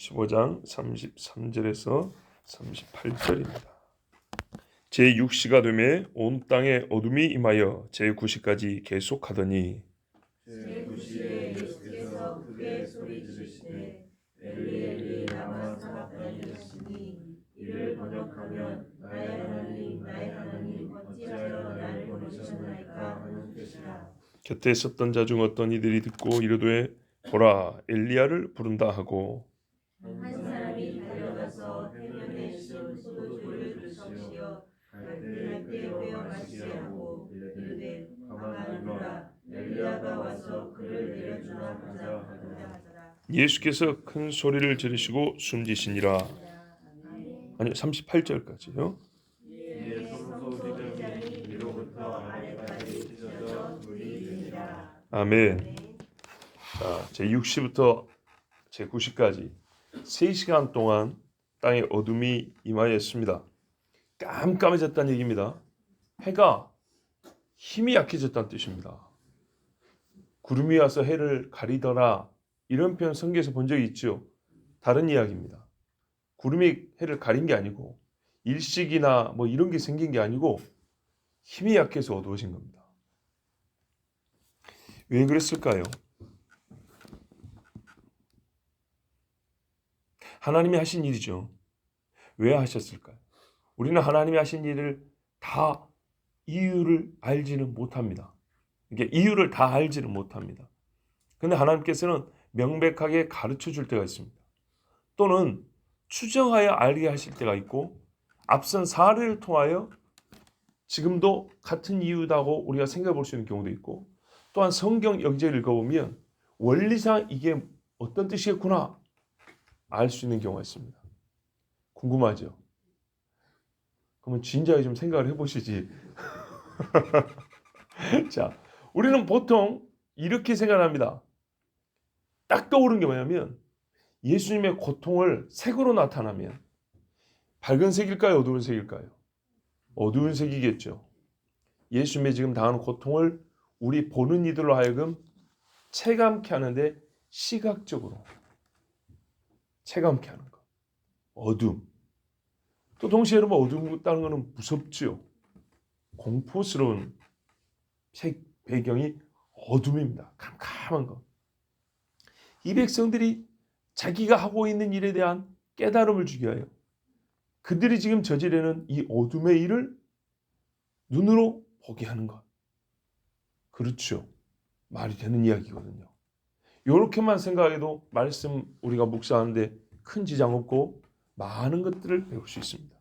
15장 33절에서 38절입니다. 제6시가 되매 온 땅에 어둠이 임하여 제9시까지 계속하더니 제9시에 예수께서 크게 소리 지르시되 엘리 엘리 라마 사박다니 하시니 이를 번역하면 나의 하나님 어찌하여 나를 버리셨나이까 하는 뜻이라. 곁에 있었던 자 중 어떤 이들이 듣고 이르되 보라 엘리야를 부른다 하고 한 사람이 달려가서 해변에 신 포도주를 주시어 갈대 꿰어 마시라고 이르되 가만두라 엘리야가 와서 그를 내려주나 보자 하더라. 예수께서 큰 소리를 지르시고 숨지시니라. 아니 38절까지요. 이에 성소리장이 위로부터 아래까지 찢어져 불이 되니라. 아멘. 자, 제6시부터 제9시까지 3시간 동안 땅에 어둠이 임하였습니다. 깜깜해졌다는 얘기입니다. 해가 힘이 약해졌다는 뜻입니다. 구름이 와서 해를 가리더라, 이런 표현 성경에서 본 적이 있죠. 다른 이야기입니다. 구름이 해를 가린 게 아니고 일식이나 뭐 이런 게 생긴 게 아니고 힘이 약해서 어두워진 겁니다. 왜 그랬을까요? 하나님이 하신 일이죠. 왜 하셨을까요? 우리는 하나님이 하신 일을 다 이유를 알지는 못합니다. 이게 이유를 다 알지는 못합니다. 그런데 하나님께서는 명백하게 가르쳐 줄 때가 있습니다. 또는 추정하여 알게 하실 때가 있고 앞선 사례를 통하여 지금도 같은 이유다고 우리가 생각해 볼 수 있는 경우도 있고 또한 성경 영제를 읽어보면 원리상 이게 어떤 뜻이겠구나 알 수 있는 경우가 있습니다. 궁금하죠? 그러면 진지하게 좀 생각을 해보시지. 자, 우리는 보통 이렇게 생각합니다. 딱 떠오르는 게 뭐냐면 예수님의 고통을 색으로 나타나면 밝은 색일까요? 어두운 색일까요? 어두운 색이겠죠. 예수님의 지금 당하는 고통을 우리 보는 이들로 하여금 체감케 하는데 시각적으로 체감케 하는 것. 어둠. 또 동시에 여러분 어둡다는 것은 무섭지요. 공포스러운 색 배경이 어둠입니다. 캄캄한 것. 이 백성들이 자기가 하고 있는 일에 대한 깨달음을 주기 위하여 그들이 지금 저지르는 이 어둠의 일을 눈으로 보게 하는 것. 그렇죠. 말이 되는 이야기거든요. 이렇게만 생각해도 말씀 우리가 묵상하는데 큰 지장 없고 많은 것들을 배울 수 있습니다.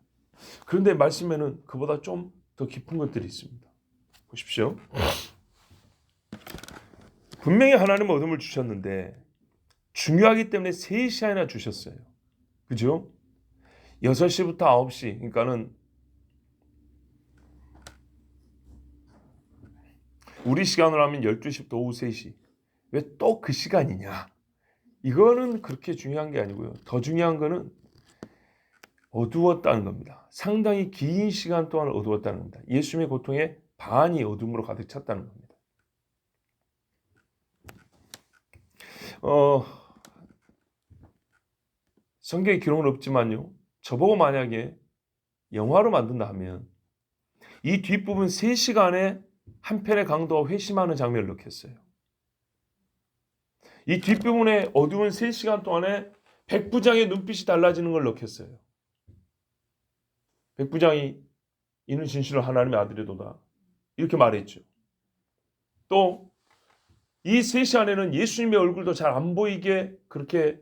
그런데 말씀에는 그보다 좀 더 깊은 것들이 있습니다. 보십시오. 분명히 하나님은 어둠을 주셨는데 중요하기 때문에 3시간이나 주셨어요. 그죠? 6시부터 9시, 그러니까는 우리 시간으로 하면 12시부터 오후 3시. 왜 또 그 시간이냐? 이거는 그렇게 중요한 게 아니고요. 더 중요한 거는 어두웠다는 겁니다. 상당히 긴 시간 동안 어두웠다는 겁니다. 예수님의 고통에 반이 어둠으로 가득 찼다는 겁니다. 성경에 기록은 없지만요. 저보고 만약에 영화로 만든다 하면 이 뒷부분 3시간에 한 편의 강도가 회심하는 장면을 넣겠어요. 이 뒷부분에 어두운 3시간 동안에 백부장의 눈빛이 달라지는 걸 넣겠어요. 백부장이 이는 진실로 하나님의 아들이도다. 이렇게 말했죠. 또 이 3시간에는 예수님의 얼굴도 잘 안 보이게 그렇게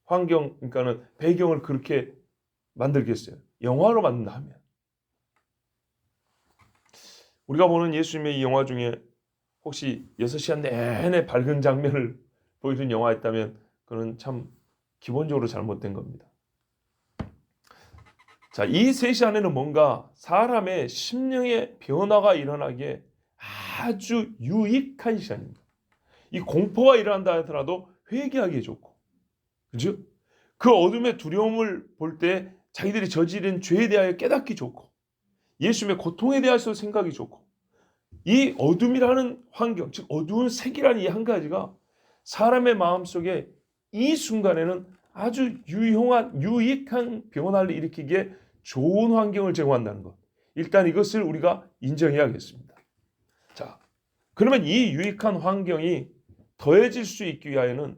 그러니까는 배경을 그렇게 만들겠어요. 영화로 만든다 하면. 우리가 보는 예수님의 이 영화 중에 혹시 6시간 내내 밝은 장면을 보여준 영화 있다면 그건 참 기본적으로 잘못된 겁니다. 자, 이 3시간에는 뭔가 사람의 심령의 변화가 일어나기에 아주 유익한 시간입니다. 이 공포가 일어난다 하더라도 회개하기에 좋고, 그죠? 그 어둠의 두려움을 볼 때 자기들이 저지른 죄에 대하여 깨닫기 좋고, 예수님의 고통에 대해서 생각이 좋고, 이 어둠이라는 환경, 즉 어두운 색이라는 이 한 가지가 사람의 마음속에 이 순간에는 아주 유익한 변화를 일으키기에 좋은 환경을 제공한다는 것. 일단 이것을 우리가 인정해야겠습니다. 자, 그러면 이 유익한 환경이 더해질 수 있기 위하여는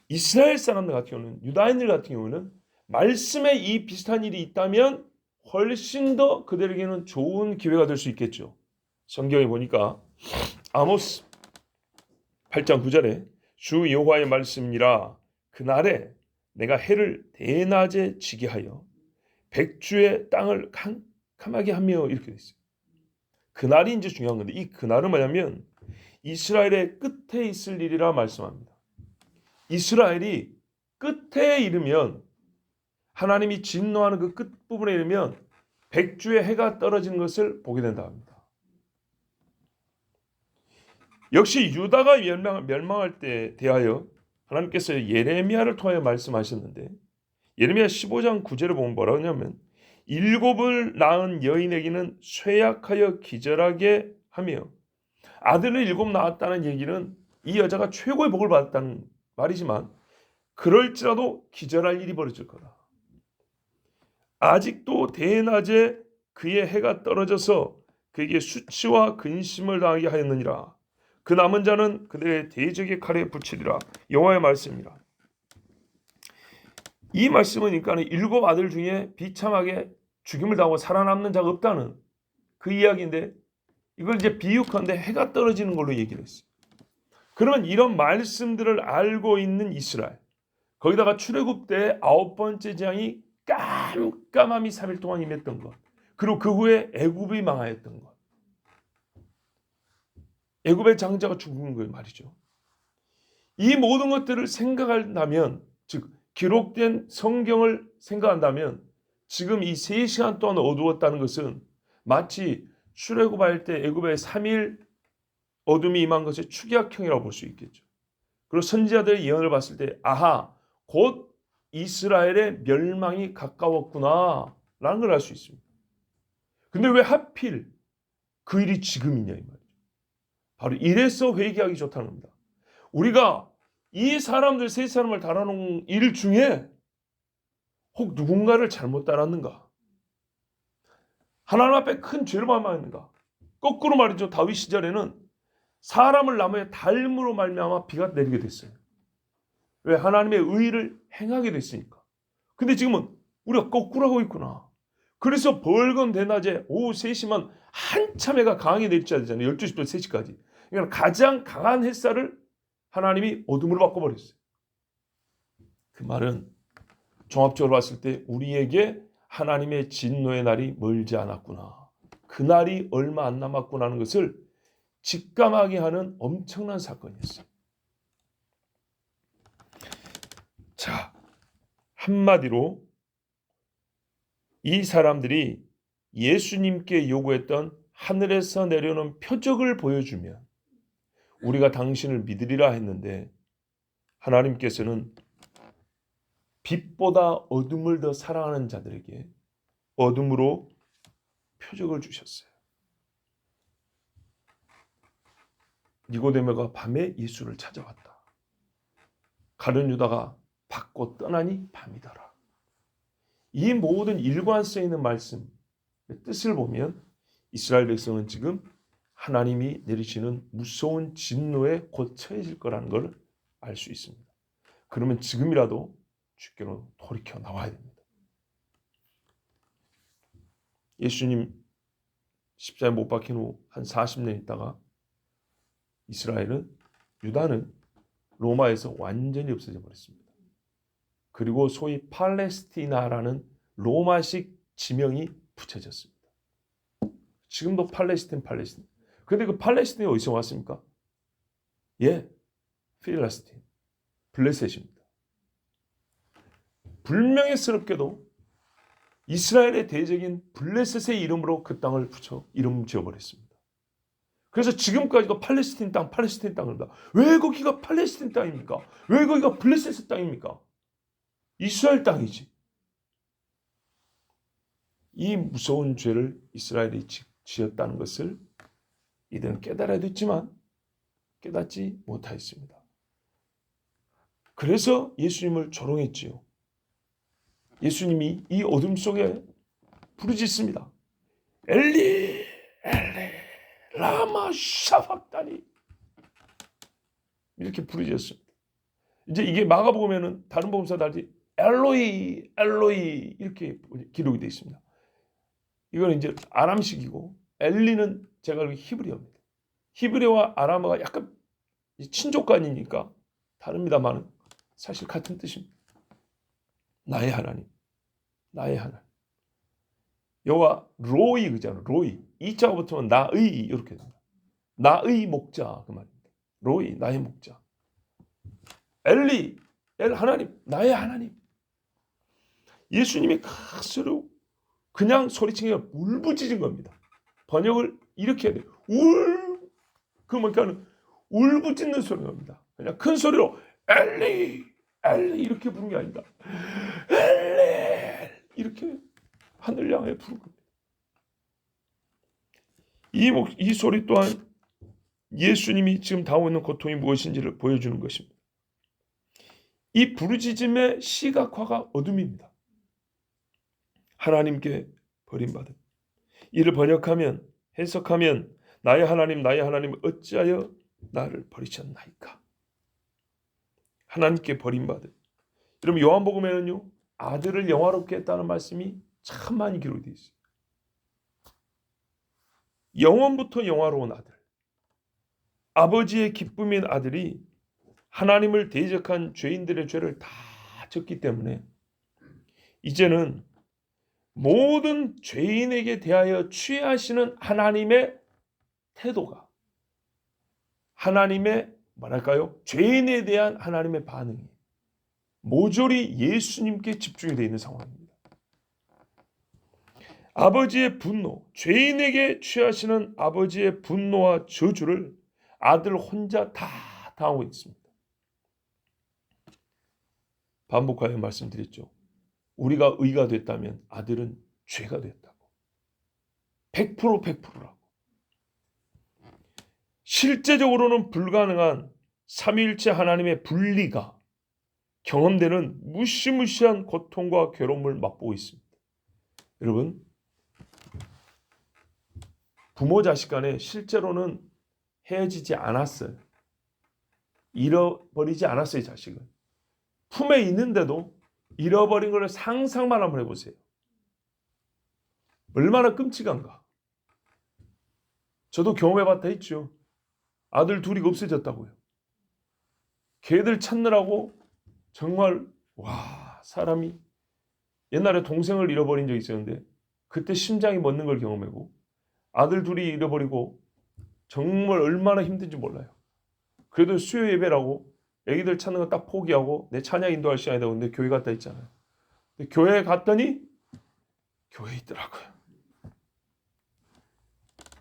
이스라엘 사람들 같은 경우는, 유다인들 같은 경우는 말씀에 이 비슷한 일이 있다면 훨씬 더 그들에게는 좋은 기회가 될 수 있겠죠. 성경에 보니까 아모스 8장 9절에 주 여호와의 말씀이라 그날에 내가 해를 대낮에 지게 하여 백주의 땅을 캄캄하게 하며 이렇게 돼 있어요. 그날이 이제 중요한 건데 이 그날은 뭐냐면 이스라엘의 끝에 있을 일이라 말씀합니다. 이스라엘이 끝에 이르면 하나님이 진노하는 그 끝부분에 이르면 백주의 해가 떨어지는 것을 보게 된다 합니다. 역시 유다가 멸망할 때 대하여 하나님께서 예레미야를 통하여 말씀하셨는데 예레미야 15장 9절을 보면 뭐라고 하냐면 일곱을 낳은 여인에게는 쇠약하여 기절하게 하며 아들을 일곱 낳았다는 얘기는 이 여자가 최고의 복을 받았다는 말이지만 그럴지라도 기절할 일이 벌어질 거다. 아직도 대낮에 그의 해가 떨어져서 그에게 수치와 근심을 당하게 하였느니라. 그 남은 자는 그들의 대적의 칼에 붙이리라. 여호와의 말씀이라. 이 말씀은 그러니까 일곱 아들 중에 비참하게 죽임을 당하고 살아남는 자가 없다는 그 이야기인데 이걸 이제 비유컨대 해가 떨어지는 걸로 얘기를 했어요. 그러면 이런 말씀들을 알고 있는 이스라엘, 거기다가 출애굽 때 9번째 재앙이 깜깜함이 3일 동안 임했던 것, 그리고 그 후에 애굽이 망하였던 것, 애굽의 장자가 죽은 거예요 말이죠. 이 모든 것들을 생각한다면, 즉 기록된 성경을 생각한다면 지금 이 3시간 동안 어두웠다는 것은 마치 출애굽할 때 애굽에 3일 어둠이 임한 것의 축약형이라고 볼 수 있겠죠. 그리고 선지자들의 예언을 봤을 때 아하, 곧 이스라엘의 멸망이 가까웠구나 라는 걸 알 수 있습니다. 근데 왜 하필 그 일이 지금이냐 이 말이죠. 바로 이래서 회개하기 좋다는 겁니다. 우리가 이 사람들 세 사람을 달아놓은 일 중에 혹 누군가를 잘못 따랐는가? 하나님 앞에 큰 죄를 범하였는가? 거꾸로 말이죠. 다윗 시절에는 사람을 나무에 달므로 말미암아 비가 내리게 됐어요. 왜? 하나님의 의를 행하게 됐으니까. 근데 지금은 우리가 거꾸로 하고 있구나. 그래서 벌건 대낮에 오후 3시만 한참 해가 강하게 내리쳐야 되잖아요. 12시부터 3시까지. 그러니까 가장 강한 햇살을 하나님이 어둠으로 바꿔버렸어요. 그 말은 종합적으로 봤을 때 우리에게 하나님의 진노의 날이 멀지 않았구나. 그 날이 얼마 안 남았구나 하는 것을 직감하게 하는 엄청난 사건이었어요. 자, 한마디로 이 사람들이 예수님께 요구했던 하늘에서 내려오는 표적을 보여주면 우리가 당신을 믿으리라 했는데 하나님께서는 빛보다 어둠을 더 사랑하는 자들에게 어둠으로 표적을 주셨어요. 니고데모가 밤에 예수를 찾아왔다. 가룟 유다가 받고 떠나니 밤이더라. 이 모든 일관성 있는 말씀의 뜻을 보면 이스라엘 백성은 지금 하나님이 내리시는 무서운 진노에 곧 처해질 거라는 걸 알 수 있습니다. 그러면 지금이라도 주께로 돌이켜 나와야 됩니다. 예수님 십자가에 못 박힌 후 한 40년 있다가 이스라엘은, 유다는 로마에서 완전히 없어져 버렸습니다. 그리고 소위 팔레스티나라는 로마식 지명이 붙여졌습니다. 지금도 팔레스틴. 근데 그 팔레스틴이 어디서 왔습니까? 예, 필라스틴, 블레셋입니다. 불명예스럽게도 이스라엘의 대적인 블레셋의 이름으로 그 땅을 붙여 이름 지어버렸습니다. 그래서 지금까지도 팔레스틴 땅을 다. 왜 거기가 팔레스틴 땅입니까? 왜 거기가 블레셋의 땅입니까? 이스라엘 땅이지. 이 무서운 죄를 이스라엘이 지었다는 것을 이들은 깨달아야 됐지만 깨닫지 못하였습니다. 그래서 예수님을 조롱했지요. 예수님이 이 어둠 속에 부르짖습니다. 엘리 엘리 라마 샤박다니 이렇게 부르짖었습니다. 이제 이게 마가복음에는 다른 복음서 달리 엘로이 엘로이 이렇게 기록이 되어 있습니다. 이거는 이제 아람식이고 엘리는 제가 알기로 히브리어입니다. 히브리어와 아람어가 약간 친족간이니까 다릅니다만 사실 같은 뜻입니다. 나의 하나님, 나의 하나님. 여호와 로이 그잖아. 로이 이 자가 붙으면 나의 이렇게 됩니다. 나의 목자 그 말입니다. 로이 나의 목자. 엘리 엘 하나님 나의 하나님. 예수님이 가스로 그냥 소리친 게 울부짖은 겁니다. 번역을 이렇게 해야 돼요. 그러니까 울부짖는 소리가 납니다. 그냥 큰 소리로 엘리 엘리 이렇게 부른 게 아니다. 엘리 이렇게 하늘 향해 부른 겁니다. 이 소리 또한 예수님이 지금 당하고 있는 고통이 무엇인지를 보여주는 것입니다. 이 부르짖음의 시각화가 어둠입니다. 하나님께 버림받음. 이를 번역하면 해석하면 나의 하나님 어찌하여 나를 버리셨나이까. 하나님께 버림받음. 여러분 요한복음에는요 아들을 영화롭게 했다는 말씀이 참 많이 기록되어 있어요. 영원부터 영화로운 아들, 아버지의 기쁨인 아들이 하나님을 대적한 죄인들의 죄를 다 졌기 때문에 이제는 모든 죄인에게 대하여 취하시는 하나님의 태도가 하나님의 뭐랄까요? 죄인에 대한 하나님의 반응이 모조리 예수님께 집중이 되어 있는 상황입니다. 아버지의 분노, 죄인에게 취하시는 아버지의 분노와 저주를 아들 혼자 다 당하고 있습니다. 반복하여 말씀드렸죠. 우리가 의가 됐다면 아들은 죄가 됐다고. 100%라고. 실제적으로는 불가능한 삼위일체 하나님의 분리가 경험되는 무시무시한 고통과 괴로움을 맛보고 있습니다. 여러분, 부모 자식 간에 실제로는 헤어지지 않았어요. 잃어버리지 않았어요. 자식은. 품에 있는데도 잃어버린 걸 상상만 한번 해보세요. 얼마나 끔찍한가. 저도 경험해봤다 했죠. 아들 둘이 없어졌다고요. 걔들 찾느라고 정말 사람이 옛날에 동생을 잃어버린 적이 있었는데 그때 심장이 멎는 걸 경험하고 아들 둘이 잃어버리고 정말 얼마나 힘든지 몰라요. 그래도 수요 예배라고 애기들 찾는 거 딱 포기하고 내 찬양 인도할 시간이다. 근데 교회 갔다 있잖아요. 근데 교회에 갔더니 교회에 있더라고요.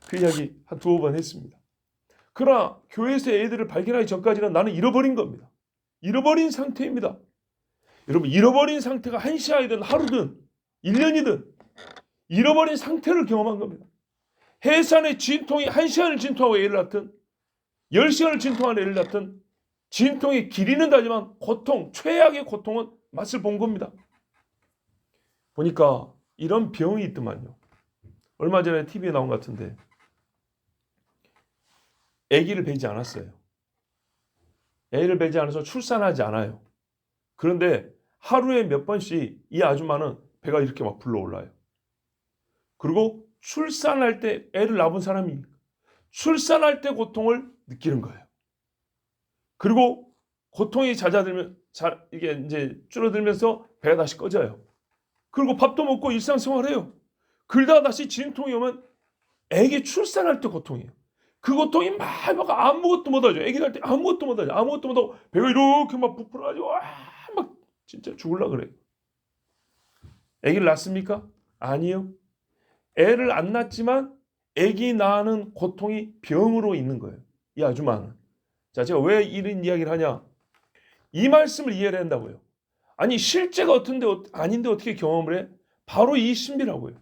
그 이야기 한 두어 번 했습니다. 그러나 교회에서 애들을 발견하기 전까지는 나는 잃어버린 겁니다. 잃어버린 상태입니다. 여러분 잃어버린 상태가 한 시간이든 하루든 1년이든 잃어버린 상태를 경험한 겁니다. 해산의 진통이 1시간을 진통하고 애를 낳든 10시간을 진통하는 애를 낳든 진통이 길이는 다르지만 고통, 최악의 고통은 맛을 본 겁니다. 보니까 이런 병이 있더만요. 얼마 전에 TV에 나온 것 같은데 아기를 베지 않았어요. 애를 베지 않아서 출산하지 않아요. 그런데 하루에 몇 번씩 이 아줌마는 배가 이렇게 막 불러올라요. 그리고 출산할 때 애를 낳은 사람이 출산할 때 고통을 느끼는 거예요. 그리고 고통이 잦아들면 이게 이제 줄어들면서 배가 다시 꺼져요. 그리고 밥도 먹고 일상생활해요. 그러다가 다시 진통이 오면 애기 출산할 때 고통이에요. 그 고통이 막 아무것도 못하죠. 애기 날 때 아무것도 못하죠. 아무것도 못하고 배가 이렇게 막 부풀어가지고 막 진짜 죽으려고 그래요. 애기를 낳습니까? 아니요. 애를 안 낳지만 애기 낳는 고통이 병으로 있는 거예요. 이 아줌마는. 자, 제가 왜 이런 이야기를 하냐? 이 말씀을 이해를 한다고요. 아니 실제가 아닌데 어떻게 경험을 해? 바로 이 신비라고요.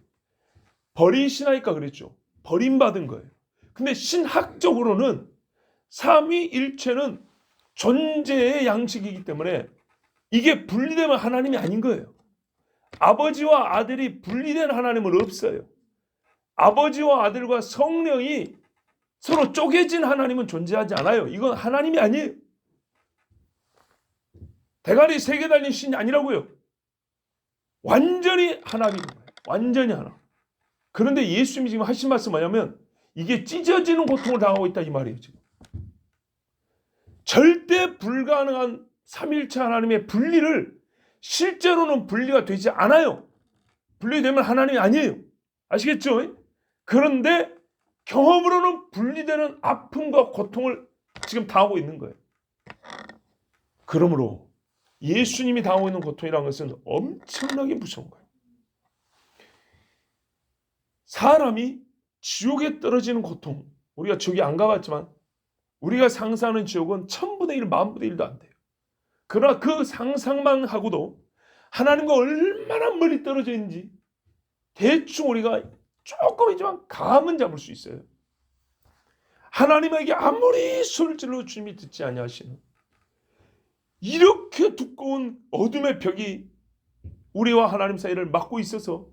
버리시나이까 그랬죠. 버림받은 거예요. 근데 신학적으로는 삼위일체는 존재의 양식이기 때문에 이게 분리되면 하나님이 아닌 거예요. 아버지와 아들이 분리된 하나님은 없어요. 아버지와 아들과 성령이 서로 쪼개진 하나님은 존재하지 않아요. 이건 하나님이 아니에요. 대가리 3개 달린 신이 아니라고요. 완전히 하나님인 거예요. 완전히 하나. 그런데 예수님이 지금 하신 말씀 뭐냐면 이게 찢어지는 고통을 당하고 있다 이 말이에요. 지금. 절대 불가능한 삼일체 하나님의 분리를 실제로는 분리가 되지 않아요. 분리되면 하나님이 아니에요. 아시겠죠? 그런데 경험으로는 분리되는 아픔과 고통을 지금 당하고 있는 거예요. 그러므로 예수님이 당하고 있는 고통이라는 것은 엄청나게 무서운 거예요. 사람이 지옥에 떨어지는 고통, 우리가 지옥에 안 가봤지만 우리가 상상하는 지옥은 1000분의 1, 10,000분의 1도 안 돼요. 그러나 그 상상만 하고도 하나님과 얼마나 멀리 떨어져 있는지 대충 우리가 조금이지만 감은 잡을 수 있어요. 하나님에게 아무리 소리를 질러 주님이 듣지 아니하시는 이렇게 두꺼운 어둠의 벽이 우리와 하나님 사이를 막고 있어서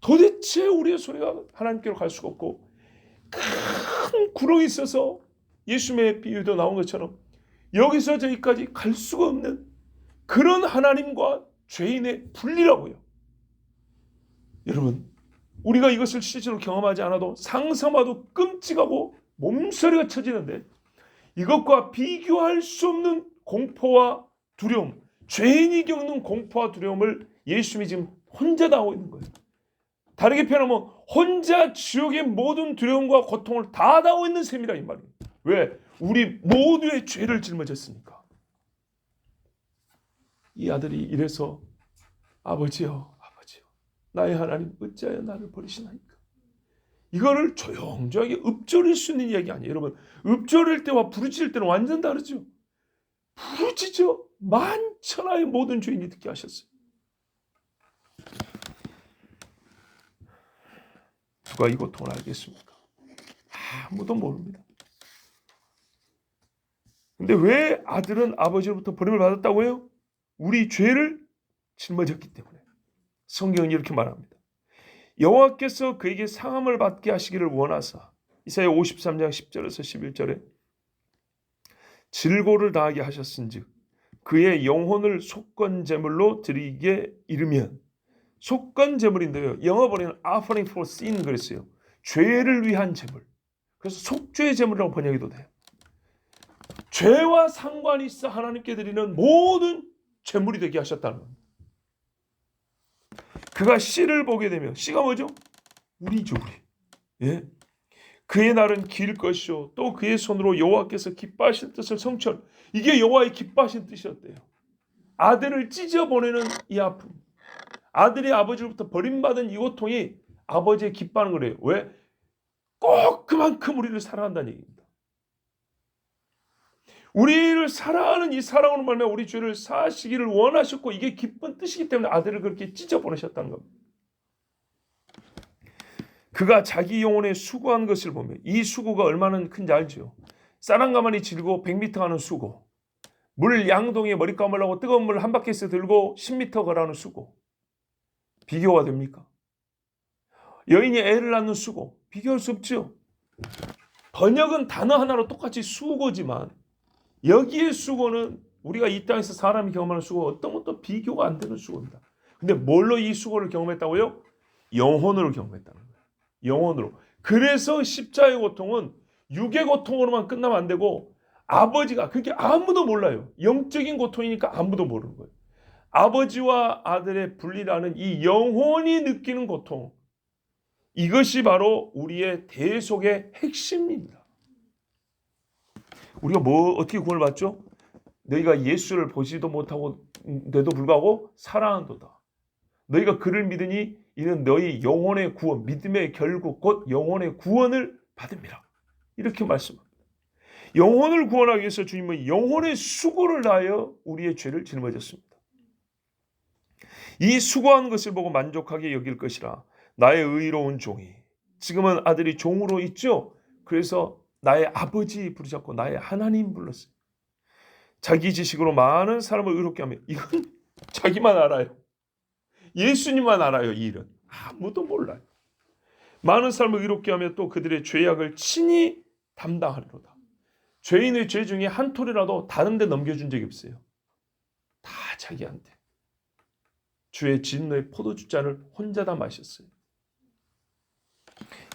도대체 우리의 소리가 하나님께로 갈 수가 없고 큰 구렁이 있어서 예수님의 비유도 나온 것처럼 여기서 저기까지 갈 수가 없는 그런 하나님과 죄인의 분리라고요. 여러분, 우리가 이것을 실제로 경험하지 않아도 상상해도 끔찍하고 몸서리가 쳐지는데 이것과 비교할 수 없는 공포와 두려움, 죄인이 겪는 공포와 두려움을 예수님이 지금 혼자 당하고 있는 거예요. 다르게 표현하면 혼자 지옥의 모든 두려움과 고통을 다 당하고 있는 셈이라 이 말이에요. 왜? 우리 모두의 죄를 짊어졌으니까. 이 아들이 이래서 아버지여 나의 하나님 어찌하여 나를 버리시나이까. 이거를 조용조용하게 읊조릴 수 있는 이야기 아니에요. 여러분, 읊조릴 때와 부르짖을 때는 완전 다르죠. 부르짖어 만천하의 모든 죄인이 듣게 하셨어요. 누가 이 고통을 알겠습니까? 아무도 모릅니다. 근데 왜 아들은 아버지로부터 버림을 받았다고요? 우리 죄를 짊어졌기 때문에. 성경은 이렇게 말합니다. 여호와께서 그에게 상함을 받게 하시기를 원하사 이사야 53장 10절에서 11절에 질고를 당하게 하셨은즉 그의 영혼을 속건제물로 드리게 이르면 속건제물인데요. 영어 번역은 offering for sin 그랬어요. 죄를 위한 제물. 그래서 속죄 제물이라고 번역해도 돼요. 죄와 상관이 있어 하나님께 드리는 모든 제물이 되게 하셨다는 겁니다. 그가 씨를 보게 되면 씨가 뭐죠? 우리죠, 우리. 예. 그의 날은 길 것이요 또 그의 손으로 여호와께서 기뻐하신 뜻을 성취할 이게 여호와의 기뻐하신 뜻이었대요. 아들을 찢어보내는 이 아픔, 아들이 아버지로부터 버림받은 이 고통이 아버지의 기뻐하는 거래요. 왜? 꼭 그만큼 우리를 사랑한다는 얘기입니다. 우리를 사랑하는 이 사랑으로 말미암아 우리 죄를 사하시기를 원하셨고 이게 기쁜 뜻이기 때문에 아들을 그렇게 찢어보내셨다는 겁니다. 그가 자기 영혼에 수고한 것을 보면 이 수고가 얼마나 큰지 알죠. 쌀 가마니 질고 100m 가는 수고, 물 양동이에 머리 감으려고 뜨거운 물 한 바퀴스 들고 10m 걸어가는 수고, 비교가 됩니까? 여인이 애를 낳는 수고, 비교할 수 없죠. 번역은 단어 하나로 똑같이 수고지만 여기에 수고는 우리가 이 땅에서 사람이 경험하는 수고가 어떤 것도 비교가 안 되는 수고입니다. 근데 뭘로 이 수고를 경험했다고요? 영혼으로 경험했다는 거예요. 영혼으로. 그래서 십자의 고통은 육의 고통으로만 끝나면 안 되고 아버지가 그게 아무도 몰라요. 영적인 고통이니까 아무도 모르는 거예요. 아버지와 아들의 분리라는 이 영혼이 느끼는 고통, 이것이 바로 우리의 대속의 핵심입니다. 우리가 어떻게 구원을 받죠? 너희가 예수를 보지도 못하고 데도 불구하고 사랑한도다. 너희가 그를 믿으니 이는 너희 영혼의 구원, 믿음의 결국 곧 영혼의 구원을 받음이라. 이렇게 말씀합니다. 영혼을 구원하기 위해서 주님은 영혼의 수고를 다하여 우리의 죄를 짊어졌습니다. 이 수고하는 것을 보고 만족하게 여길 것이라 나의 의로운 종이. 지금은 아들이 종으로 있죠. 그래서 나의 아버지 부르셨고 나의 하나님 불렀어요. 자기 지식으로 많은 사람을 의롭게 하며, 이건 자기만 알아요. 예수님만 알아요. 이 일은 아무도 몰라요. 많은 사람을 의롭게 하며 또 그들의 죄악을 친히 담당하리로다. 죄인의 죄 중에 한 톨이라도 다른 데 넘겨준 적이 없어요. 다 자기한테. 주의 진노의 포도주 잔을 혼자 다 마셨어요.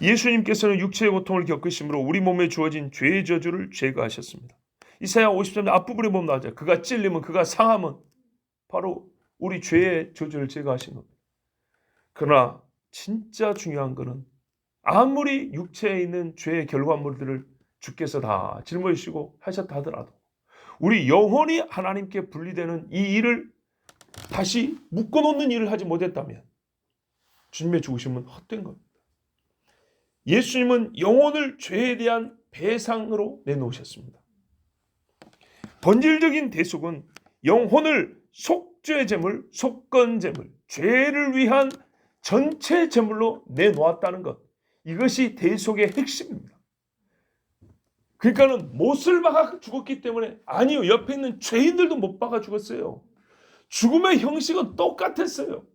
예수님께서는 육체의 고통을 겪으심으로 우리 몸에 주어진 죄의 저주를 제거하셨습니다. 이사야 53년 앞부분에 보면 나오죠. 그가 찔림은, 그가 상함은 바로 우리 죄의 저주를 제거하신 겁니다. 그러나 진짜 중요한 것은 아무리 육체에 있는 죄의 결과물들을 주께서 다 짊어지시고 하셨다 하더라도 우리 영혼이 하나님께 분리되는 이 일을 다시 묶어놓는 일을 하지 못했다면 주님의 죽으심은 헛된 겁니다. 예수님은 영혼을 죄에 대한 배상으로 내놓으셨습니다. 본질적인 대속은 영혼을 속죄 제물, 속건 제물, 죄를 위한 전체 제물로 내놓았다는 것. 이것이 대속의 핵심입니다. 그러니까는 못을 박아 죽었기 때문에, 아니요, 옆에 있는 죄인들도 못 박아 죽었어요. 죽음의 형식은 똑같았어요.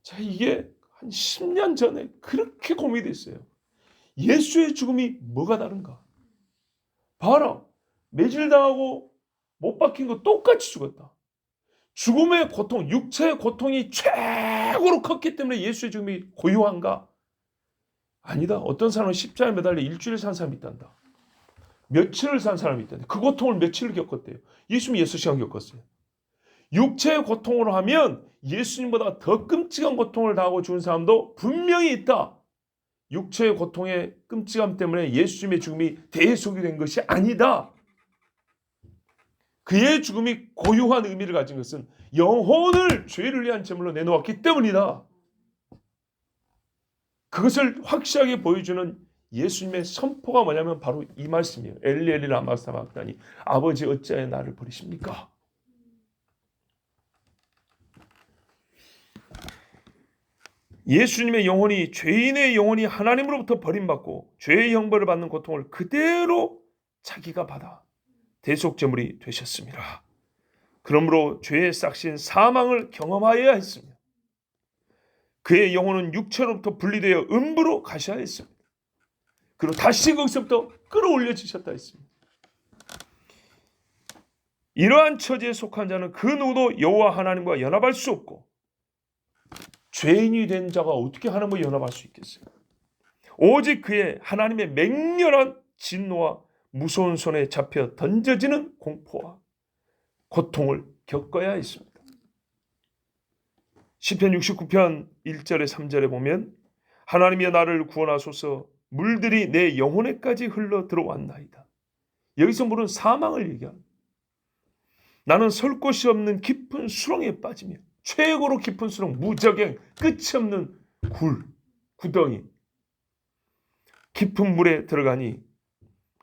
자, 이게 한 10년 전에 그렇게 고민이 됐어요. 예수의 죽음이 뭐가 다른가? 봐라, 매질당하고 못 박힌 거 똑같이 죽었다. 죽음의 고통, 육체의 고통이 최고로 컸기 때문에 예수의 죽음이 고유한가? 아니다. 어떤 사람은 십자가에 매달려 일주일 산 사람이 있단다. 며칠을 산 사람이 있단다. 그 고통을 며칠을 겪었대요. 예수님이 6시간 겪었어요. 육체의 고통으로 하면 예수님보다 더 끔찍한 고통을 당하고 죽은 사람도 분명히 있다. 육체의 고통의 끔찍함 때문에 예수님의 죽음이 대속이 된 것이 아니다. 그의 죽음이 고유한 의미를 가진 것은 영혼을 죄를 위한 제물로 내놓았기 때문이다. 그것을 확실하게 보여주는 예수님의 선포가 뭐냐면 바로 이 말씀이에요. 엘리 엘리 라마 사박다니, 아버지 어찌하여 나를 버리십니까? 예수님의 영혼이, 죄인의 영혼이 하나님으로부터 버림받고 죄의 형벌을 받는 고통을 그대로 자기가 받아 대속제물이 되셨습니다. 그러므로 죄의 싹신 사망을 경험하여야 했으며 그의 영혼은 육체로부터 분리되어 음부로 가셔야 했습니다. 그리고 다시 거기서부터 끌어올려지셨다 했습니다. 이러한 처지에 속한 자는 그 누구도 여호와 하나님과 연합할 수 없고, 죄인이 된 자가 어떻게 하나님과 연합할 수 있겠어요? 오직 그의 하나님의 맹렬한 진노와 무서운 손에 잡혀 던져지는 공포와 고통을 겪어야 했습니다. 시편 69편 1절에 3절에 보면 하나님이여 나를 구원하소서, 물들이 내 영혼에까지 흘러 들어왔나이다. 여기서 물은 사망을 얘기합니다. 나는 설 곳이 없는 깊은 수렁에 빠지며, 최고로 깊은 수렁, 무적행, 끝이 없는 구덩이, 깊은 물에 들어가니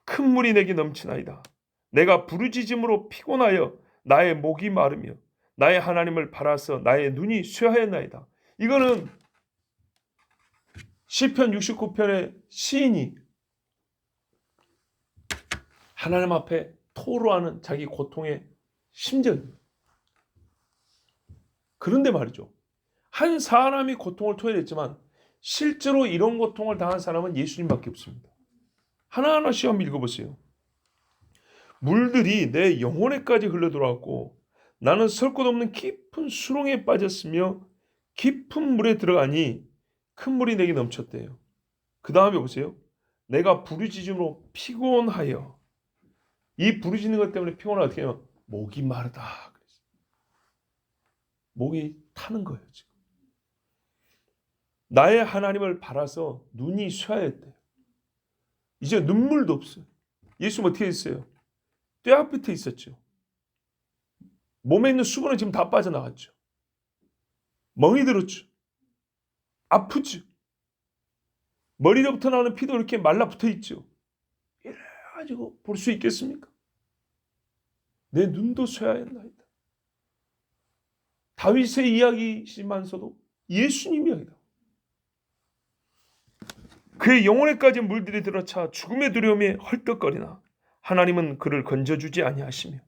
큰 물이 내게 넘치나이다. 내가 부르짖음으로 피곤하여 나의 목이 마르며 나의 하나님을 바라서 나의 눈이 쇠하였나이다. 이거는 시편 69편의 시인이 하나님 앞에 토로하는 자기 고통의 심정입니다. 그런데 말이죠, 한 사람이 고통을 토해냈지만 실제로 이런 고통을 당한 사람은 예수님밖에 없습니다. 하나하나씩 한번 읽어보세요. 물들이 내 영혼에까지 흘러들어왔고 나는 설 곳 없는 깊은 수렁에 빠졌으며 깊은 물에 들어가니 큰 물이 내게 넘쳤대요. 그 다음에 보세요. 내가 부르짖음으로 피곤하여, 이 부르짖는 것 때문에 피곤하면 어떻게 해요? 목이 마르다. 목이 타는 거예요. 지금 나의 하나님을 바라서 눈이 쇠하였대요. 이제 눈물도 없어요. 예수님 어떻게 했어요? 뙤약 밑에 있었죠. 몸에 있는 수분은 지금 다 빠져나갔죠. 멍이 들었죠. 아프죠. 머리로부터 나오는 피도 이렇게 말라붙어 있죠. 이래가지고 볼 수 있겠습니까? 내 눈도 쇠하였나이다. 다윗의 이야기이시면서도 예수님 이야기다. 그의 영혼에까지 물들이 들어차 죽음의 두려움에 헐떡거리나 하나님은 그를 건져주지 아니하시며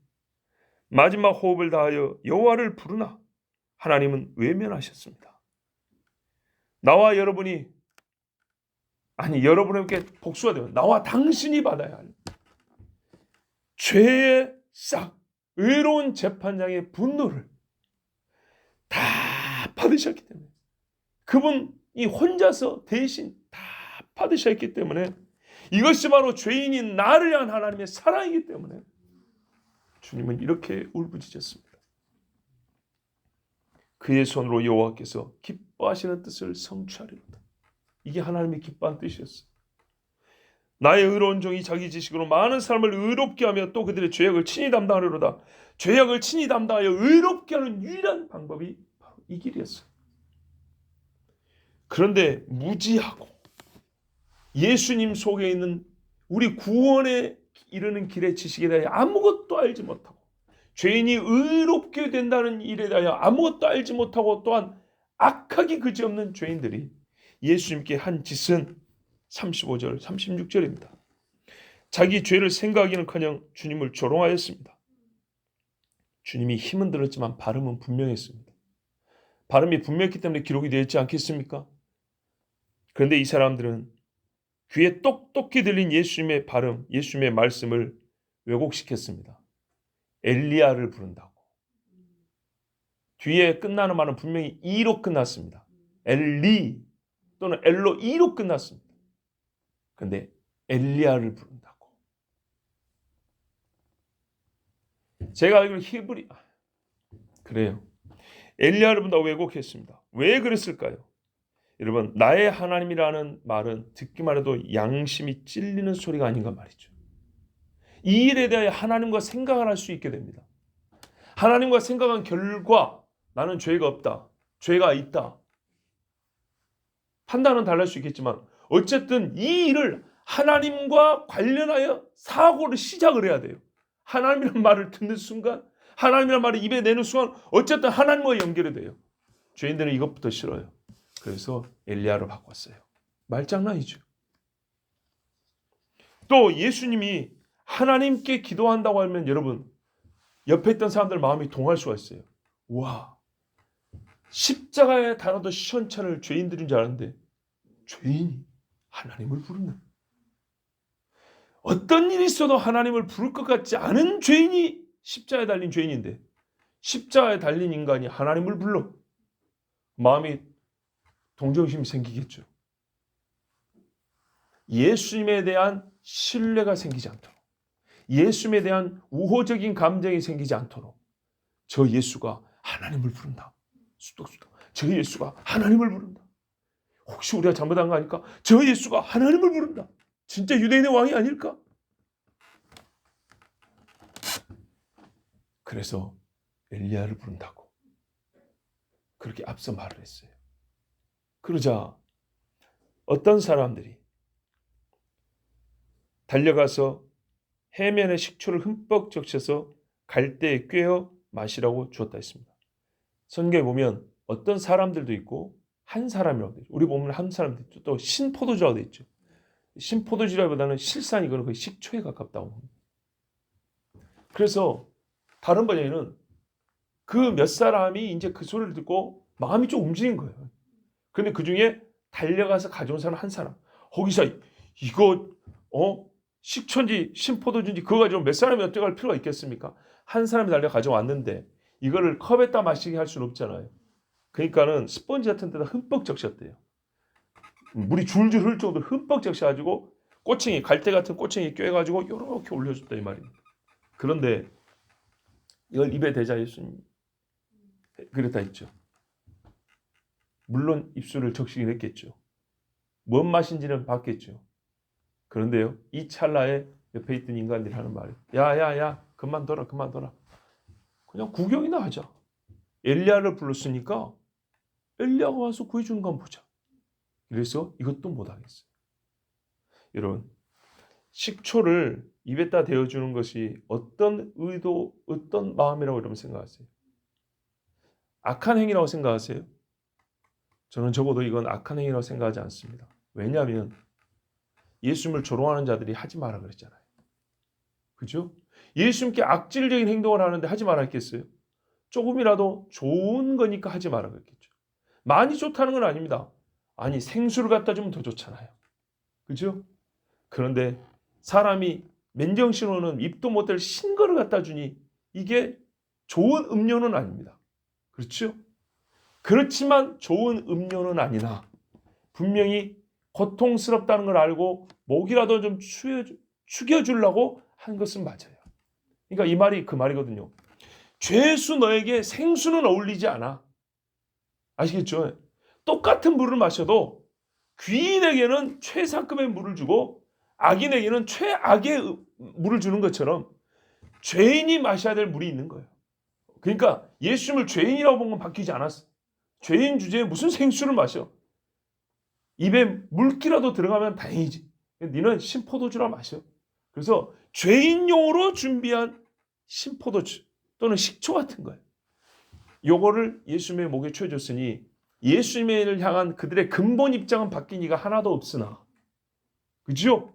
마지막 호흡을 다하여 여호와를 부르나 하나님은 외면하셨습니다. 나와 여러분이 여러분에게 복수가 되면 나와 당신이 받아야 할 죄의 싹 의로운 재판장의 분노를 다 받으셨기 때문에 그분이 혼자서 대신 다 받으셨기 때문에 이것이 바로 죄인인 나를 향한 하나님의 사랑이기 때문에 주님은 이렇게 울부짖었습니다. 그의 손으로 여호와께서 기뻐하시는 뜻을 성취하리로다. 이게 하나님의 기뻐한 뜻이었어요. 나의 의로운 종이 자기 지식으로 많은 사람을 의롭게 하며 또 그들의 죄악을 친히 담당하리로다. 죄악을 친히 담당하여 의롭게 하는 유일한 방법이 바로 이 길이었어요. 그런데 무지하고 예수님 속에 있는 우리 구원에 이르는 길의 지식에 대해 아무것도 알지 못하고 죄인이 의롭게 된다는 일에 대하여 아무것도 알지 못하고 또한 악하기 그지없는 죄인들이 예수님께 한 짓은 35절 36절입니다. 자기 죄를 생각하기는커녕 주님을 조롱하였습니다. 주님이 힘은 들었지만 발음은 분명했습니다. 발음이 분명했기 때문에 기록이 되어 있지 않겠습니까? 그런데 이 사람들은 귀에 똑똑히 들린 예수님의 발음, 예수님의 말씀을 왜곡시켰습니다. 엘리야를 부른다고. 뒤에 끝나는 말은 분명히 이로 끝났습니다. 엘리 또는 엘로이로 끝났습니다. 그런데 엘리야를 부른다고. 제가 알기로 그래요. 엘리야를 부른다고 왜곡했습니다. 왜 그랬을까요? 여러분, 나의 하나님이라는 말은 듣기만 해도 양심이 찔리는 소리가 아닌가 말이죠. 이 일에 대하여 하나님과 생각을 할 수 있게 됩니다. 하나님과 생각한 결과 나는 죄가 없다, 죄가 있다. 판단은 달라질 수 있겠지만 어쨌든 이 일을 하나님과 관련하여 사고를 시작을 해야 돼요. 하나님이라는 말을 듣는 순간, 하나님이라는 말을 입에 내는 순간 어쨌든 하나님과 연결이 돼요. 죄인들은 이것부터 싫어요. 그래서 엘리야로 바꿨어요. 말장난이죠. 또 예수님이 하나님께 기도한다고 하면 여러분 옆에 있던 사람들 마음이 동할 수가 있어요. 와, 십자가에 달아도 시원찮을 죄인들인 줄 알았는데 죄인이 하나님을 부르는, 어떤 일이 있어도 하나님을 부를 것 같지 않은 죄인이 십자가에 달린 죄인인데 십자가에 달린 인간이 하나님을 불러 마음이 동정심이 생기겠죠. 예수님에 대한 신뢰가 생기지 않도록, 예수님에 대한 우호적인 감정이 생기지 않도록 저 예수가 하나님을 부른다. 수덕수덕. 저 예수가 하나님을 부른다. 혹시 우리가 잘못한 거 아닐까? 저 예수가 하나님을 부른다. 진짜 유대인의 왕이 아닐까? 그래서 엘리야를 부른다고 그렇게 앞서 말을 했어요. 그러자 어떤 사람들이 달려가서 해면에 식초를 흠뻑 적셔서 갈대에 꿰어 마시라고 주었다 했습니다. 성경에 보면 어떤 사람들도 있고 한 사람이라고 되어 있죠. 우리 보면 한 사람도 있죠. 또 신포도주라고 되어 있죠. 신포도주라기보다는 실상 이거는 거의 식초에 가깝다고 합니다. 그래서 다른 번역에는 그 몇 사람이 이제 그 소리를 듣고 마음이 좀 움직인 거예요. 근데 그 중에 달려가서 가져온 사람 한 사람. 거기서 이거 식초인지 신포도주인지 그거 가지고 몇 사람이 어떻게 할 필요가 있겠습니까? 한 사람이 달려 가져왔는데 이거를 컵에다 마시게 할 수는 없잖아요. 그러니까는 스펀지 같은 데다 흠뻑 적셨대요. 물이 줄줄 흐를 정도로 흠뻑 적셔가지고 꼬챙이, 갈대 같은 꼬챙이 꿰가지고 이렇게 올려줬다 이 말입니다. 그런데 이걸 입에 대자 예수님 그랬다 했죠. 물론 입술을 적시긴 했겠죠. 뭔 맛인지는 봤겠죠. 그런데요, 이 찰나에 옆에 있던 인간들이 하는 말이 야야야 그만둬라 그만둬라. 그냥 구경이나 하자. 엘리야를 불렀으니까 엘리야가 와서 구해주는 건 보자. 그래서 이것도 못하겠어요. 여러분, 식초를 입에다 대어주는 것이 어떤 의도, 어떤 마음이라고 여러분 생각하세요? 악한 행위라고 생각하세요? 저는 적어도 이건 악한 행위라고 생각하지 않습니다. 왜냐하면 예수님을 조롱하는 자들이 하지 마라 그랬잖아요. 그죠? 예수님께 악질적인 행동을 하는데 하지 말았겠어요? 조금이라도 좋은 거니까 하지 말았겠죠. 많이 좋다는 건 아닙니다. 아니, 생수를 갖다 주면 더 좋잖아요. 그죠? 그런데 사람이 맨정신으로는 입도 못 댈 신거를 갖다 주니 이게 좋은 음료는 아닙니다. 그렇죠? 그렇지만 좋은 음료는 아니나 분명히 고통스럽다는 걸 알고 목이라도 좀 죽여주려고 한 것은 맞아요. 그러니까 이 말이 그 말이거든요. 죄수 너에게 생수는 어울리지 않아. 아시겠죠? 똑같은 물을 마셔도 귀인에게는 최상급의 물을 주고 악인에게는 최악의 물을 주는 것처럼 죄인이 마셔야 될 물이 있는 거예요. 그러니까 예수님을 죄인이라고 본 건 바뀌지 않았어. 죄인 주제에 무슨 생수를 마셔. 입에 물기라도 들어가면 다행이지. 너는 신포도주라 마셔. 그래서 죄인용으로 준비한 신포도주 또는 식초 같은 거예요. 요거를 예수님의 목에 쳐줬으니 예수님을 향한 그들의 근본 입장은 바뀐 이가 하나도 없으나, 그죠?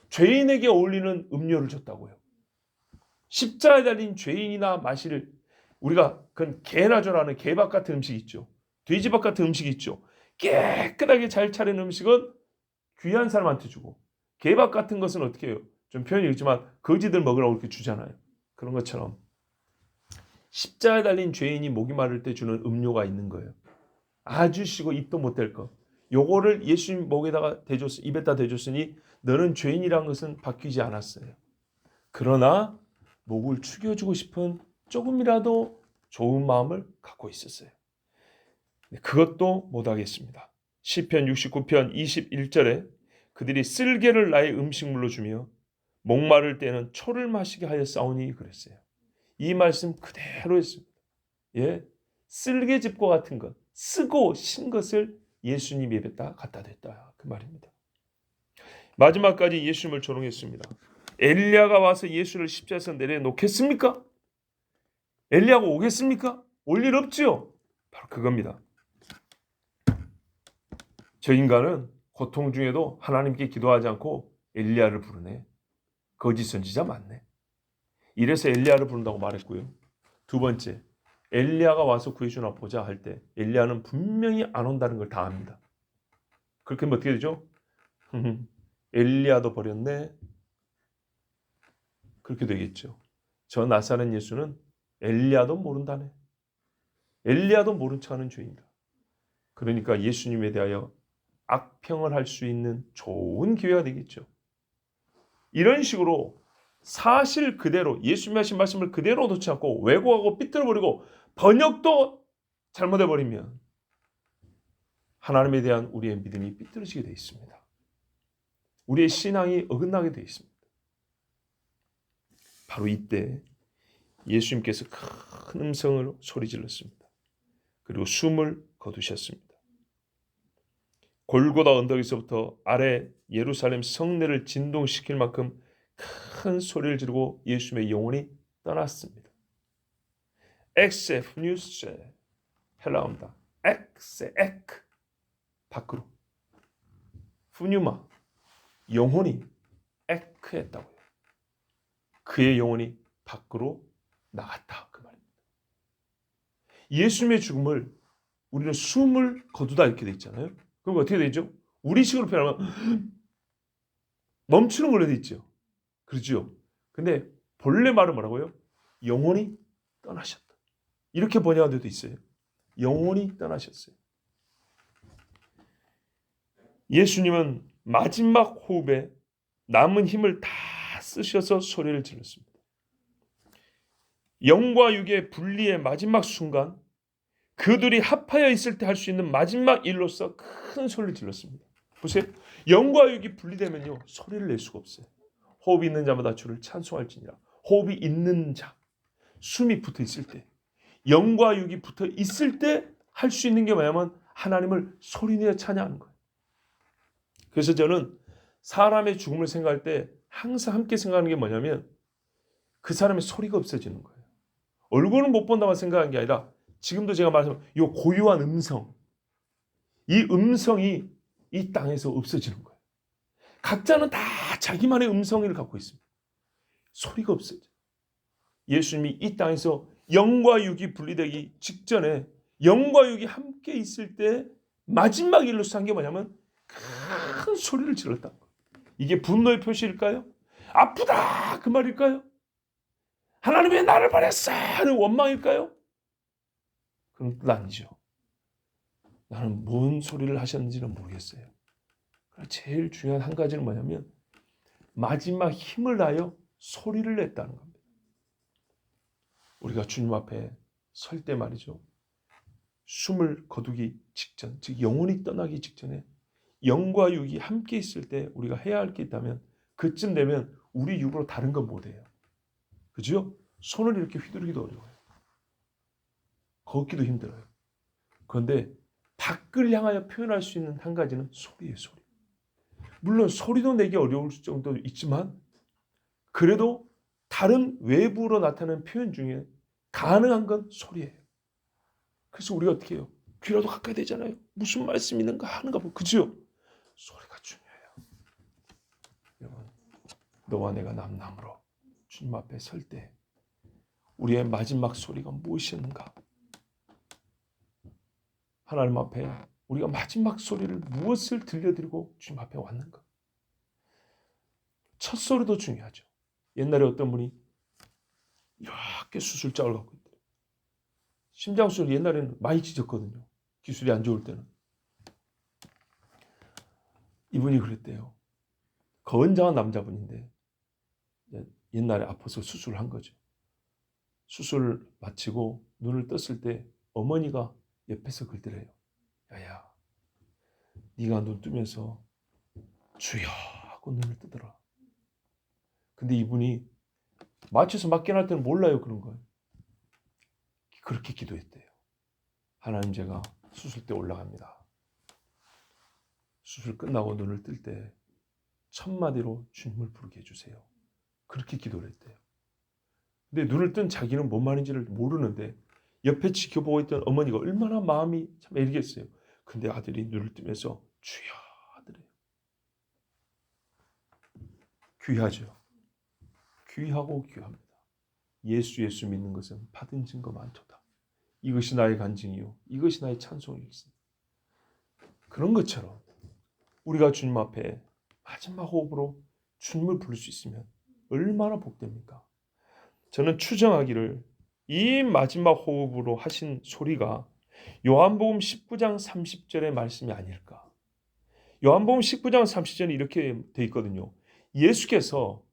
죄인에게 어울리는 음료를 줬다고요. 십자가에 달린 죄인이나 마실, 우리가 그건 개나 조라는 개밥 같은 음식 있죠. 돼지밥 같은 음식 있죠. 깨끗하게 잘 차린 음식은 귀한 사람한테 주고, 개밥 같은 것은 어떻게 해요? 좀 표현이 그렇지만 거지들 먹으라고 이렇게 주잖아요. 그런 것처럼 십자가에 달린 죄인이 목이 마를 때 주는 음료가 있는 거예요. 아주 시고 입도 못 댈 것. 요거를 예수님 목에다가 입에다 대줬으니 너는 죄인이란 것은 바뀌지 않았어요. 그러나 목을 축여주고 싶은 조금이라도 좋은 마음을 갖고 있었어요. 그것도 못하겠습니다. 시편 69편 21절에 그들이 쓸개를 나의 음식물로 주며 목마를 때는 초를 마시게 하여 싸우니 그랬어요. 이 말씀 그대로 했습니다. 예, 쓸개즙과 같은 것, 쓰고 신 것을 예수님 입에다 갖다 댔다, 그 말입니다. 마지막까지 예수님을 조롱했습니다. 엘리야가 와서 예수를 십자가에서 내려놓겠습니까? 엘리야가 오겠습니까? 올 일 없지요. 바로 그겁니다. 저 인간은 고통 중에도 하나님께 기도하지 않고 엘리야를 부르네. 거짓 선지자 맞네. 이래서 엘리야를 부른다고 말했고요. 두 번째, 엘리야가 와서 구해주나 보자 할 때 엘리야는 분명히 안 온다는 걸 다 압니다. 그렇게 하면 어떻게 되죠? 엘리야도 버렸네. 그렇게 되겠죠. 저 나사렛 예수는 엘리야도 모른다네. 엘리야도 모른 척하는 죄인이다. 그러니까 예수님에 대하여 악평을 할 수 있는 좋은 기회가 되겠죠. 이런 식으로 사실 그대로 예수님이 하신 말씀을 그대로 놓지 않고 왜곡하고 삐뚤어버리고 번역도 잘못해버리면 하나님에 대한 우리의 믿음이 삐뚤어지게 되어 있습니다. 우리의 신앙이 어긋나게 되어 있습니다. 바로 이때 예수님께서 큰 음성으로 소리질렀습니다. 그리고 숨을 거두셨습니다. 골고다 언덕에서부터 아래 예루살렘 성내를 진동시킬 만큼 큰 소리를 지르고 예수님의 영혼이 떠났습니다. 엑세 푸뉴세 헬라어입니다. 엑세 에크 밖으로 푸뉴마 영혼이 에크했다고요. 그의 영혼이 밖으로 나갔다, 그 말입니다. 예수님의 죽음을 우리는 숨을 거두다 이렇게 돼 있잖아요. 그럼 어떻게 되죠? 우리식으로 표현하면 멈추는 걸로 돼 있죠. 그렇죠? 근데 본래 말은 뭐라고요? 영혼이 떠나셨다. 이렇게 번역한 데도 있어요. 영혼이 떠나셨어요. 예수님은 마지막 호흡에 남은 힘을 다 쓰셔서 소리를 질렀습니다. 영과 육의 분리의 마지막 순간, 그들이 합하여 있을 때 할 수 있는 마지막 일로서 큰 소리를 질렀습니다. 보세요. 영과 육이 분리되면요, 소리를 낼 수가 없어요. 호흡이 있는 자마다 주를 찬송할지니라. 호흡이 있는 자, 숨이 붙어 있을 때, 영과 육이 붙어 있을 때 할 수 있는 게 뭐냐면 하나님을 소리내어 찬양하는 거예요. 그래서 저는 사람의 죽음을 생각할 때 항상 함께 생각하는 게 뭐냐면 그 사람의 소리가 없어지는 거예요. 얼굴은 못 본다만 생각하는 게 아니라 지금도 제가 말한 이 고유한 음성, 이 음성이 이 땅에서 없어지는 거예요. 각자는 다 자기만의 음성을 갖고 있습니다. 소리가 없어져. 예수님이 이 땅에서 영과 육이 분리되기 직전에 영과 육이 함께 있을 때 마지막 일로 산 게 뭐냐면 큰 소리를 질렀다. 이게 분노의 표시일까요? 아프다 그 말일까요? 하나님 왜 나를 버렸어 하는 원망일까요? 그런 뜻 아니죠. 나는 뭔 소리를 하셨는지는 모르겠어요. 제일 중요한 한 가지는 뭐냐면 마지막 힘을 다하여 소리를 냈다는 겁니다. 우리가 주님 앞에 설 때 말이죠. 숨을 거두기 직전, 즉 영혼이 떠나기 직전에 영과 육이 함께 있을 때 우리가 해야 할 게 있다면 그쯤 되면 우리 육으로 다른 건 못해요. 그죠? 손을 이렇게 휘두르기도 어려워요. 걷기도 힘들어요. 그런데 밖을 향하여 표현할 수 있는 한 가지는 소리예요. 소리. 물론 소리도 내기 어려울 정도도 있지만 그래도 다른 외부로 나타나는 표현 중에 가능한 건 소리예요. 그래서 우리가 어떻게 해요? 귀라도 가까이 되잖아요. 무슨 말씀 있는가 하는가 보고. 그죠? 소리가 중요해요. 여러분, 너와 내가 남남으로 주님 앞에 설 때 우리의 마지막 소리가 무엇이었는가? 하나님 앞에 우리가 마지막 소리를 무엇을 들려드리고 주님 앞에 왔는가? 첫 소리도 중요하죠. 옛날에 어떤 분이 이렇게 수술장을 갖고 있대요. 심장수술 옛날에는 많이 찢었거든요. 기술이 안 좋을 때는. 이분이 그랬대요. 건장한 남자분인데 옛날에 아파서 수술을 한 거죠. 수술을 마치고 눈을 떴을 때 어머니가 옆에서 그러더래요. 야야, 네가 눈 뜨면서 주여 하고 눈을 뜨더라. 근데 이분이 맞춰서 맞긴 할 때는 몰라요. 그런 걸. 그렇게 기도했대요. 하나님, 제가 수술대 올라갑니다. 수술 끝나고 눈을 뜰 때 첫 마디로 주님을 부르게 해주세요. 그렇게 기도를 했대요. 근데 눈을 뜬 자기는 뭔 말인지를 모르는데 옆에 지켜보고 있던 어머니가 얼마나 마음이 참 애리겠어요. 근데 아들이 눈을 뜨면서 주여 하더래요. 귀하죠. 귀하고 귀합니다. 예수 믿는 것은 받은 증거 많도다. 이것이 나의 간증이요 이것이 나의 찬송이겠습니다. 그런 것처럼 우리가 주님 앞에 마지막 호흡으로 주님을 부를 수 있으면 얼마나 복됩니까? 저는 추정하기를 이 마지막 호흡으로 하신 소리가 요한복음 19장 30절의 말씀이 아닐까. 요한복음 19장 30절에 이렇게 돼 있거든요. 예수께서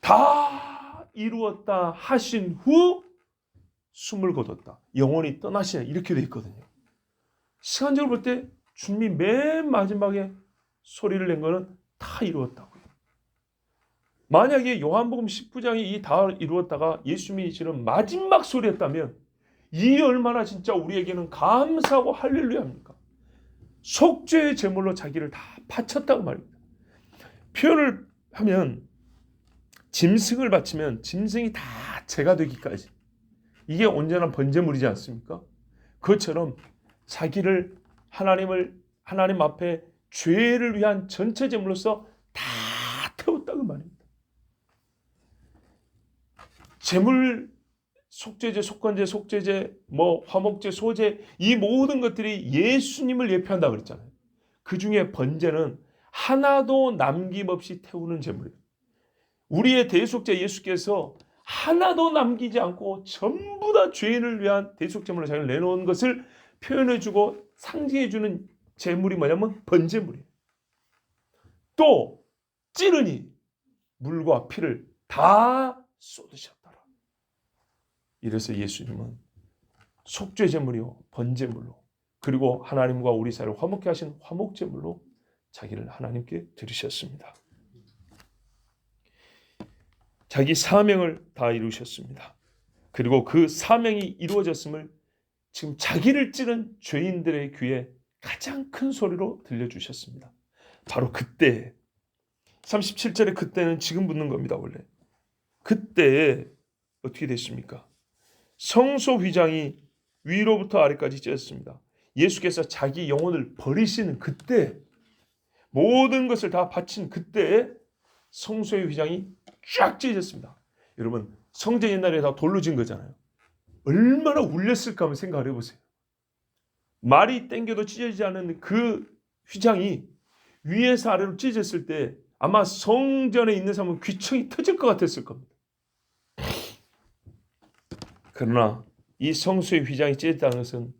다 이루었다 하신 후 숨을 거뒀다. 영혼이 떠나시네. 이렇게 돼 있거든요. 시간적으로 볼 때 주님이 맨 마지막에 소리를 낸 거는 다 이루었다고요. 만약에 요한복음 19장이 이 다 이루었다가 예수님이 지는 마지막 소리였다면 이 얼마나 진짜 우리에게는 감사하고 할렐루야입니까? 속죄의 제물로 자기를 다 바쳤다고 말입니다. 표현을 하면 짐승을 바치면 짐승이 다 제가 되기까지 이게 온전한 번제물이지 않습니까? 그것처럼 자기를 하나님 앞에 죄를 위한 전체 제물로서 다 태웠다고 말입니다. 제물, 속죄제, 속건제, 속죄제, 화목제, 소제 이 모든 것들이 예수님을 예표한다고 그랬잖아요. 그 중에 번제는 하나도 남김없이 태우는 제물이에요. 우리의 대속제 예수께서 하나도 남기지 않고 전부 다 죄인을 위한 대속제물로 자기를 내놓은 것을 표현해주고 상징해주는 제물이 뭐냐면 번제물이에요. 또 찌르니 물과 피를 다 쏟으셨더라. 이래서 예수님은 속죄제물이요 번제물로 그리고 하나님과 우리 사이를 화목케 하신 화목제물로 자기를 하나님께 드리셨습니다. 자기 사명을 다 이루셨습니다. 그리고 그 사명이 이루어졌음을 지금 자기를 찌른 죄인들의 귀에 가장 큰 소리로 들려주셨습니다. 바로 그때 37절에 그때는 지금 붙는 겁니다. 원래 그때 어떻게 됐습니까? 성소 휘장이 위로부터 아래까지 찢어졌습니다. 예수께서 자기 영혼을 버리시는 그때 모든 것을 다 바친 그때 성소의 휘장이 쫙 찢어졌습니다. 여러분, 성전 옛날에 다 돌로 진 거잖아요. 얼마나 울렸을까 한번 생각을 해보세요. 말이 땡겨도 찢어지지 않은 그 휘장이 위에서 아래로 찢어졌을 때 아마 성전에 있는 사람은 귀청이 터질 것 같았을 겁니다. 그러나 이 성소의 휘장이 찢어졌다는 것은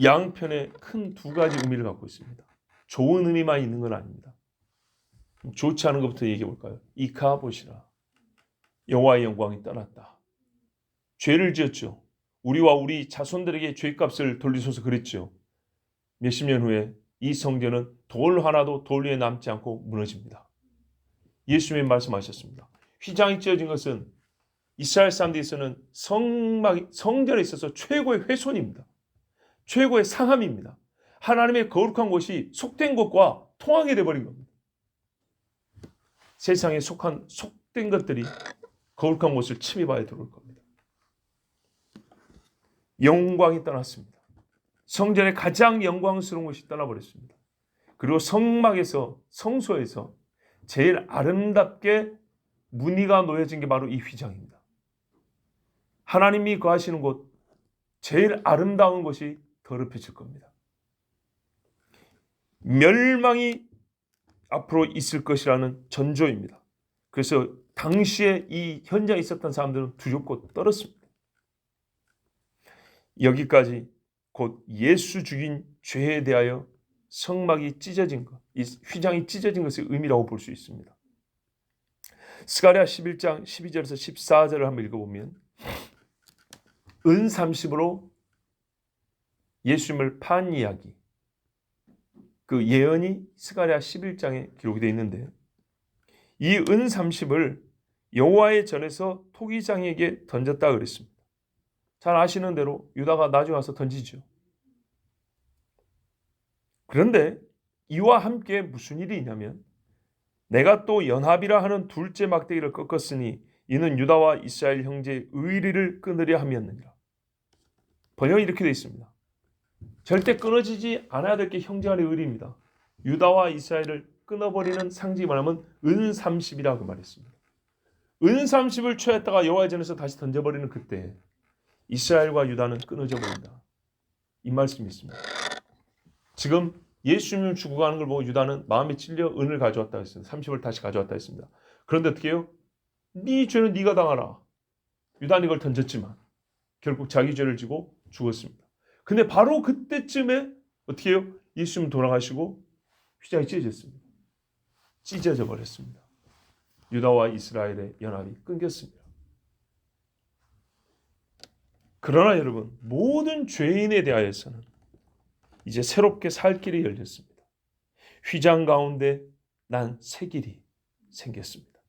양편에 큰 두 가지 의미를 갖고 있습니다. 좋은 의미만 있는 건 아닙니다. 좋지 않은 것부터 얘기해 볼까요? 이카보시라. 여호와의 영광이 떠났다. 죄를 지었죠. 우리와 우리 자손들에게 죄값을 돌리소서 그랬죠. 몇십 년 후에 이 성전은 돌 하나도 돌 위에 남지 않고 무너집니다. 예수님이 말씀하셨습니다. 휘장이 찢어진 것은 이스라엘 사람들에서는 성전에 있어서 최고의 훼손입니다. 최고의 상함입니다. 하나님의 거룩한 곳이 속된 것과 통하게 되어버린 겁니다. 세상에 속된 것들이 거룩한 곳을 침입하여 들어올 겁니다. 영광이 떠났습니다. 성전의 가장 영광스러운 것이 떠나버렸습니다. 그리고 성소에서 제일 아름답게 무늬가 놓여진 게 바로 이 휘장입니다. 하나님이 거하시는 곳, 제일 아름다운 것이 더럽혀질 겁니다. 멸망이 앞으로 있을 것이라는 전조입니다. 그래서 당시에 이 현장에 있었던 사람들은 두렵고 떨었습니다. 여기까지 곧 예수 죽인 죄에 대하여 성막이 찢어진 것, 이 휘장이 찢어진 것의 의미라고 볼 수 있습니다. 스가랴 11장 12절에서 14절을 한번 읽어보면 은 30으로 예수님을 판 이야기, 그 예언이 스가랴 11장에 기록이 되어 있는데 이 은 30을 여호와의 전에서 토기장에게 던졌다 그랬습니다. 잘 아시는 대로 유다가 나중에 와서 던지죠. 그런데 이와 함께 무슨 일이 있냐면 내가 또 연합이라 하는 둘째 막대기를 꺾었으니 이는 유다와 이스라엘 형제의 의리를 끊으려 함이었느니라. 번역이 이렇게 되어 있습니다. 절대 끊어지지 않아야 될 게 형제 간의 의리입니다. 유다와 이스라엘을 끊어버리는 상징이 말하면 은 30이라고 말했습니다. 은 30을 취했다가 여호와의 전에서 다시 던져버리는 그때 이스라엘과 유다는 끊어져 버린다. 이 말씀이 있습니다. 지금 예수님을 죽고 가는 걸 보고 유다는 마음에 찔려 은을 가져왔다 했습니다. 30을 다시 가져왔다 했습니다. 그런데 어떻게 해요? 네 죄는 네가 당하라. 유다는 이걸 던졌지만 결국 자기 죄를 지고 죽었습니다. 근데 바로 그때쯤에 어떻게 해요? 예수님 돌아가시고 휘장이 찢어졌습니다. 찢어져 버렸습니다. 유다와 이스라엘의 연합이 끊겼습니다. 그러나 여러분, 모든 죄인에 대하여서는 이제 새롭게 살 길이 열렸습니다. 휘장 가운데 난 새 길이 생겼습니다.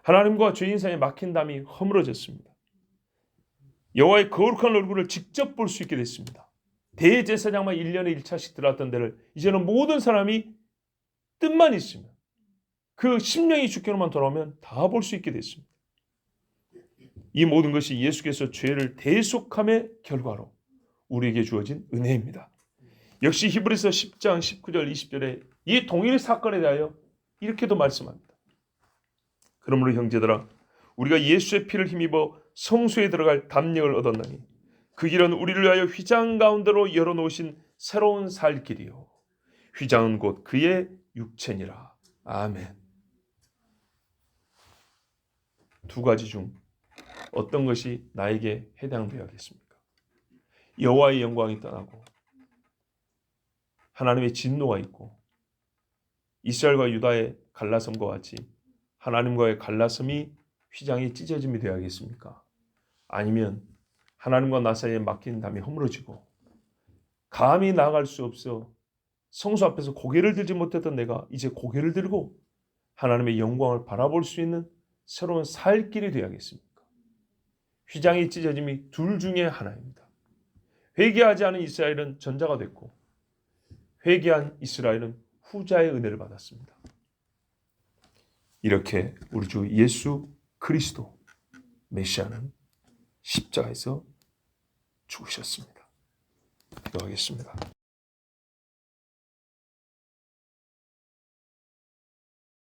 하나님과 죄인 사이에 막힌 담이 허물어졌습니다. 여호와의 거룩한 얼굴을 직접 볼 수 있게 됐습니다. 대제사장만 1년에 1차씩 들어왔던 데를 이제는 모든 사람이 뜻만 있으면 그 심령이 주께로만 돌아오면 다 볼 수 있게 됐습니다. 이 모든 것이 예수께서 죄를 대속함의 결과로 우리에게 주어진 은혜입니다. 역시 히브리서 10장 19절 20절에 이 동일 사건에 대하여 이렇게도 말씀합니다. 그러므로 형제들아 우리가 예수의 피를 힘입어 성소에 들어갈 담력을 얻었나니 그 길은 우리를 위하여 휘장 가운데로 열어놓으신 새로운 살 길이요 휘장은 곧 그의 육체니라. 아멘. 두 가지 중 어떤 것이 나에게 해당되어야겠습니까? 여호와의 영광이 떠나고 하나님의 진노가 있고 이스라엘과 유다의 갈라섬과 같이 하나님과의 갈라섬이 휘장이 찢어짐이 되어야겠습니까? 아니면 하나님과 나 사이에 막힌 담이 허물어지고 감히 나아갈 수 없어 성소 앞에서 고개를 들지 못했던 내가 이제 고개를 들고 하나님의 영광을 바라볼 수 있는 새로운 살 길이 되어야겠습니까? 휘장이 찢어짐이 둘 중에 하나입니다. 회개하지 않은 이스라엘은 전자가 됐고 회개한 이스라엘은 후자의 은혜를 받았습니다. 이렇게 우리 주 예수 그리스도 메시아는 십자가에서 죽으셨습니다. 기도하겠습니다.